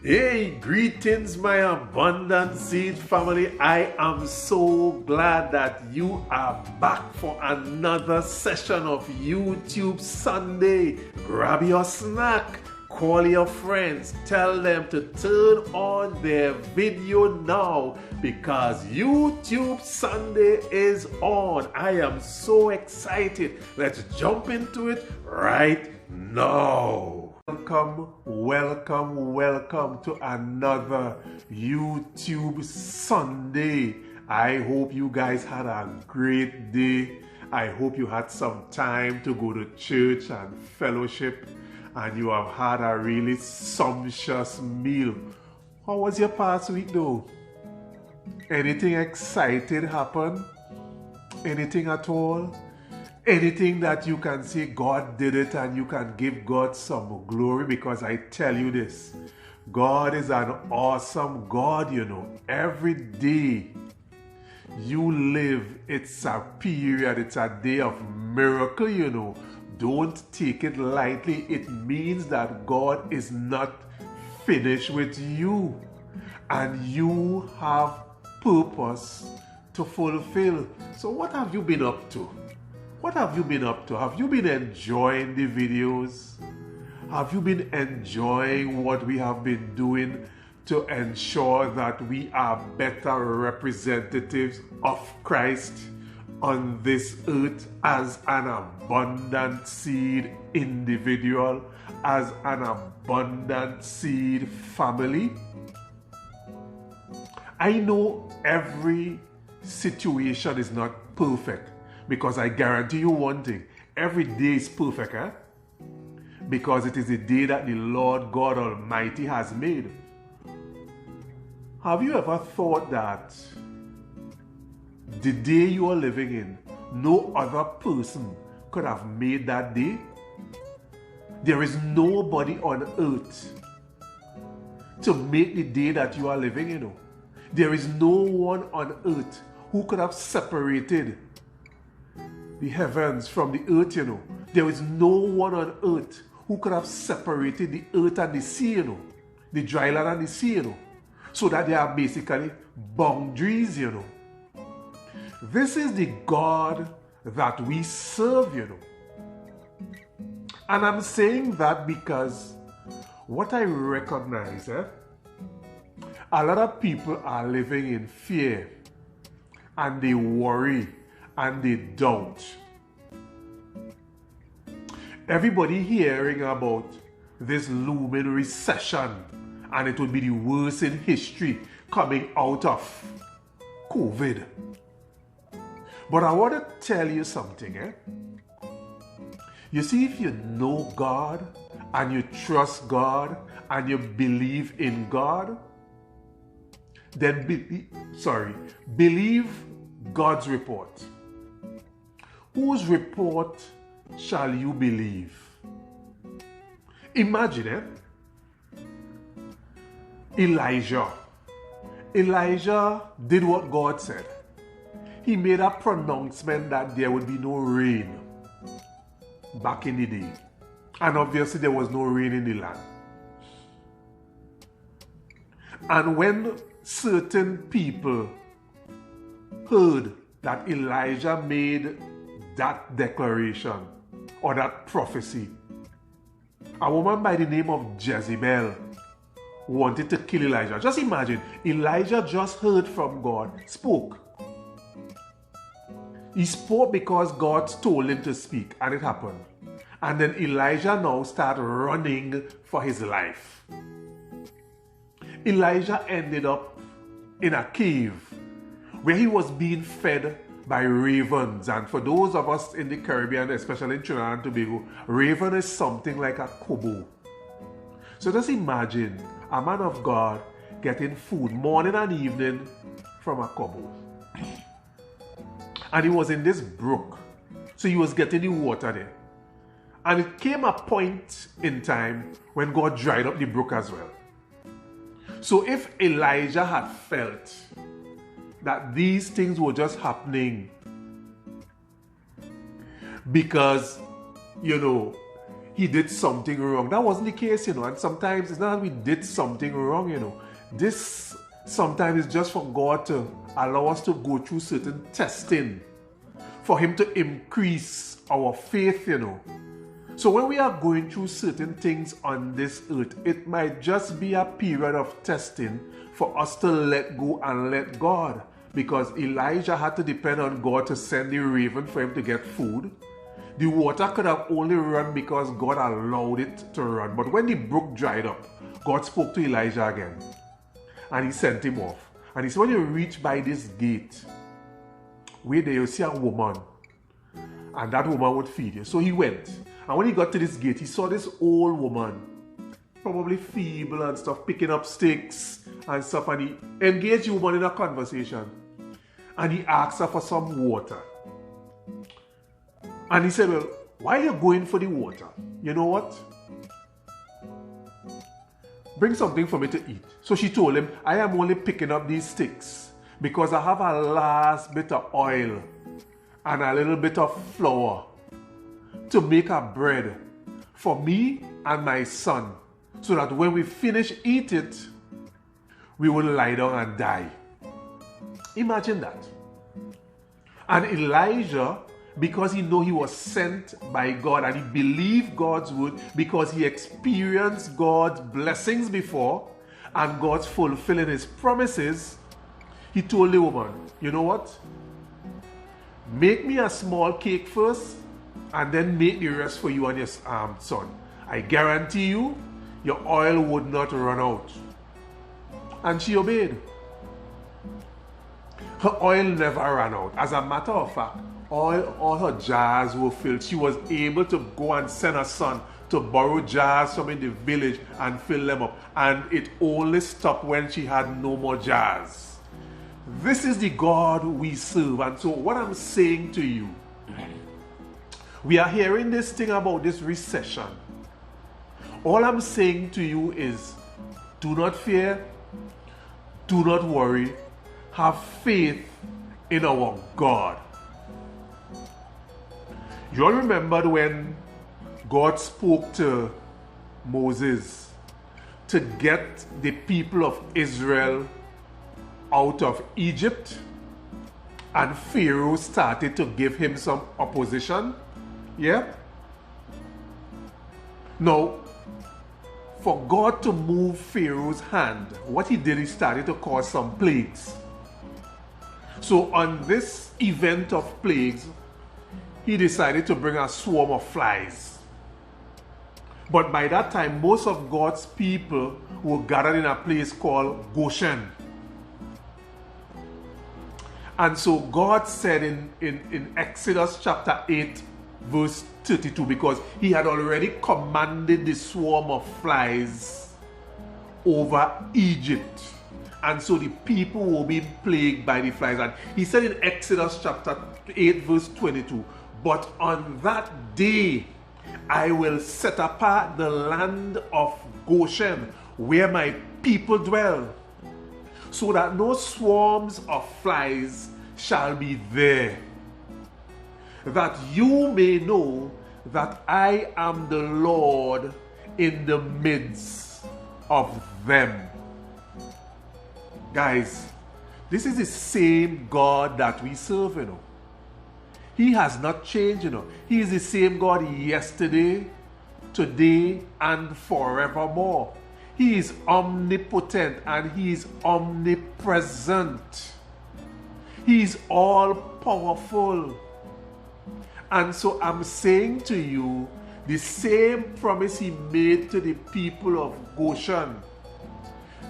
Hey, greetings, my abundant seed family. I am so glad that you are back for another session of YouTube Sunday. Grab your snack, call your friends, tell them to turn on their video now because YouTube Sunday is on. I am so excited. Let's jump into it right now. Welcome to another YouTube Sunday. I hope you guys had a great day. I hope you had some time to go to church and fellowship and you have had a really sumptuous meal. How was your past week though? Anything exciting happen? Anything at all? Anything that you can say God did it and you can give God some glory, because I tell you this, God is an awesome God, you know. Every day you live, it's a period, it's a day of miracle, you know. Don't take it lightly. It means that God is not finished with you and you have purpose to fulfill. So what have you been up to? What have you been up to? Have you been enjoying the videos? Have you been enjoying what we have been doing to ensure that we are better representatives of Christ on this earth as an abundant seed individual, as an abundant seed family? I know every situation is not perfect. Because I guarantee you one thing, every day is perfect, eh? Because it is the day that the Lord God Almighty has made. Have you ever thought that the day you are living in, no other person could have made that day? There is nobody on earth to make the day that you are living in. There is no one on earth who could have separated the heavens from the earth, you know. There is no one on earth who could have separated the earth and the sea, you know. The dry land and the sea, you know. So that they are basically boundaries, you know. This is the God that we serve, you know. And I'm saying that because what I recognize, a lot of people are living in fear and they worry and they doubt. Everybody hearing about this looming recession, and it would be the worst in history coming out of COVID. But I want to tell you something, eh? You see, if you know God and you trust God and you believe in God, then believe God's report. Whose report shall you believe? Imagine Elijah did what God said. He made a pronouncement that there would be no rain back in the day. And obviously there was no rain in the land. And when certain people heard that Elijah made that declaration or that prophecy, a woman by the name of Jezebel wanted to kill Elijah. Just imagine, Elijah just heard from God, spoke. He spoke because God told him to speak, and it happened. And then Elijah now started running for his life. Elijah ended up in a cave where he was being fed by ravens. And for those of us in the Caribbean, especially in Trinidad and Tobago, raven is something like a kobo. So just imagine a man of God getting food morning and evening from a kobo. And he was in this brook, so he was getting the water there. And it came a point in time when God dried up the brook as well. So if Elijah had felt that these things were just happening because, you know, he did something wrong. That wasn't the case, and sometimes it's not that we did something wrong, This sometimes is just for God to allow us to go through certain testing, for him to increase our faith, So when we are going through certain things on this earth, it might just be a period of testing for us to let go and let God. Because Elijah had to depend on God to send the raven for him to get food. The water could have only run because God allowed it to run. But when the brook dried up, God spoke to Elijah again. And he sent him off. And he said, when you reach by this gate, where there you see a woman, and that woman would feed you. So he went. And when he got to this gate, he saw this old woman, probably feeble and stuff, picking up sticks and stuff. And he engaged the woman in a conversation. And he asked her for some water. And he said, well, why are you going for the water? You know what? Bring something for me to eat. So she told him, I am only picking up these sticks because I have a last bit of oil and a little bit of flour to make a bread for me and my son, so that when we finish eat it, we will lie down and die. Imagine that. And Elijah, because he knew he was sent by God and he believed God's word, because he experienced God's blessings before and God's fulfilling his promises, he told the woman, you know what? Make me a small cake first and then make the rest for you and your son. I guarantee you, your oil would not run out. And she obeyed. Her oil never ran out. As a matter of fact, all her jars were filled. She was able to go and send her son to borrow jars from in the village and fill them up. And it only stopped when she had no more jars. This is the God we serve. And so what I'm saying to you, we are hearing this thing about this recession. All I'm saying to you is, do not fear, do not worry, have faith in our God. You all remembered when God spoke to Moses to get the people of Israel out of Egypt, and Pharaoh started to give him some opposition? Yeah? Now, for God to move Pharaoh's hand, what he did, he started to cause some plagues. So on this event of plagues, he decided to bring a swarm of flies. But by that time, most of God's people were gathered in a place called Goshen. And so God said in Exodus chapter 8, verse 32, because he had already commanded the swarm of flies over Egypt. And so the people were being plagued by the flies. And he said in Exodus chapter 8, verse 22, but on that day I will set apart the land of Goshen, where my people dwell, so that no swarms of flies shall be there, that you may know that I am the Lord in the midst of them. Guys, this is the same God that we serve, He has not changed, He is the same God yesterday, today, and forevermore. He is omnipotent and He is omnipresent. He is all powerful. And so I'm saying to you, the same promise He made to the people of Goshen,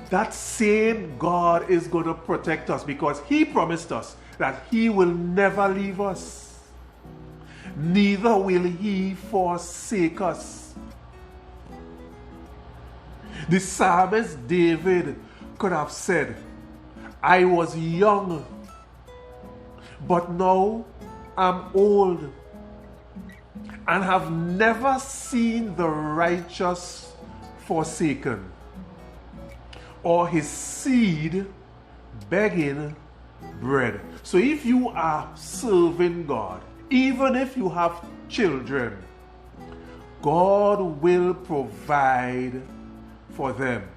that same God is going to protect us, because He promised us that He will never leave us. Neither will He forsake us. The psalmist David could have said, I was young, but now I'm old, and have never seen the righteous forsaken, or his seed begging bread. So if you are serving God, even if you have children, God will provide for them.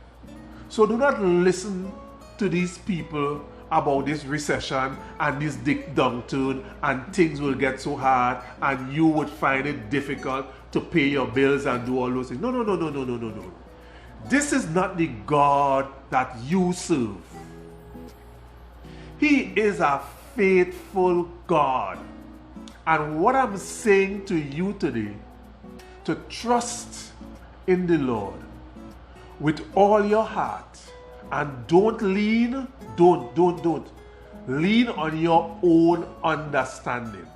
So do not listen to these people about this recession and this downturn and things will get so hard and you would find it difficult to pay your bills and do all those things. No, no, no, no, no, no, no, no. This is not the God that you serve. He is a faithful God. And what I'm saying to you today, to trust in the Lord with all your heart and don't lean on your own understanding.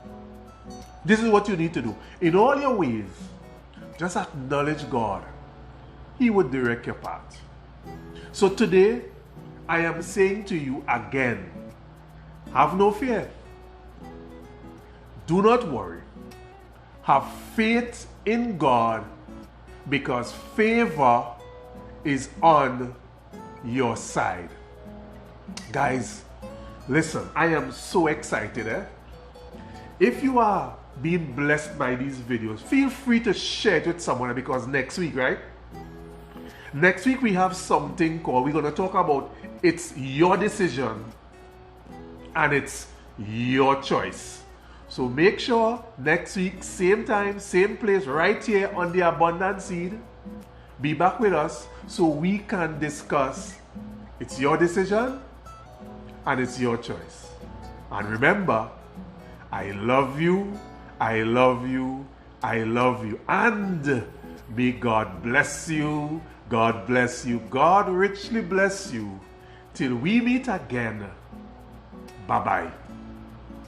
This is what you need to do. In all your ways, just acknowledge God. He would direct your path. So today, I am saying to you again, have no fear. Do not worry. Have faith in God because favor is on your side. Guys, listen, I am so excited. If you are being blessed by these videos, feel free to share it with someone because next week, right? Next week we have something called, we're going to talk about it's your decision and it's your choice. So make sure next week, same time, same place, right here on the Abundant Seed, be back with us so we can discuss it's your decision and it's your choice. And remember, I love you, I love you, I love you. And may God bless you, God bless you, God richly bless you. Till we meet again. Bye-bye.